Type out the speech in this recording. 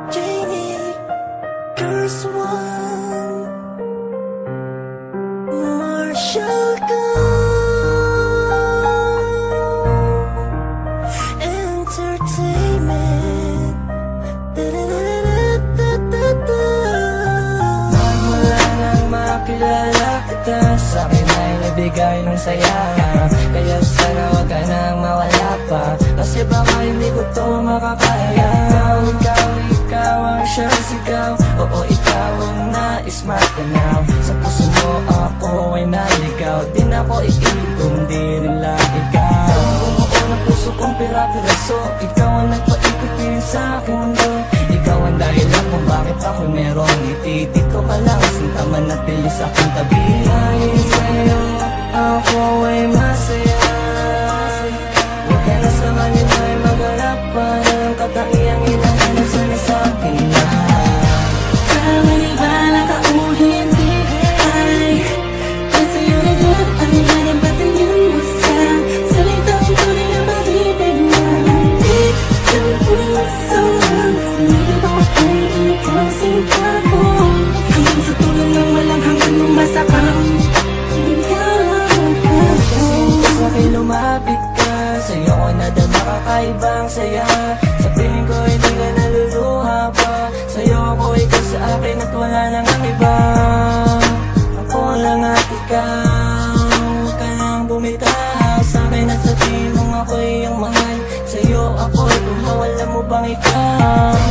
Janie, Curse One, Marshall Entertainment. Magmula nang makilala kita, sa'kin ay nabigay ng saya. Kaya sana wag ka nang mawala pa, kasi baka hindi ko to makakaya. Ikaw ang siyang sigaw. Oo, ikaw ang nais matanaw. Sa puso mo ako ay naligaw. Di na ako iigom, di rin lang ikaw. Bumuo ng puso kong pira-piraso. Ikaw ang nagpaikot din sa aking mundo. Ikaw ang dahilan kung bakit ako merong ngiti. Dito ka lang, sinta manatili sa aking tabi. Dahil sa'yo ako ay masaya. Huwag ka na sa kanila ay maghanap pa ng katangiang hinahanap sana sa akin na. Sa manibala ka o hindi ay nasa'yo na yan ang nanibatan yung musa. Salitang tunay na mag-ibig na hindi ng puso. Hindi ba ay ikaw sinta ko? Hanggang sa tulong ng walang hanggang lumasakang ikaw ang Kasi gusto akin lumapit ka, sa'yo ko nadama kakaibang saya. Sa piling ko hindi ka naluluha pa, sa'yo ako ikaw sa akin at wala nang ang iba. Ako lang at ikaw, huwag ka nang bumitaw sa'kin at sabihin mong ako'y iyong mahal. Sa'yo ako'y buhaw, alam mo bang ikaw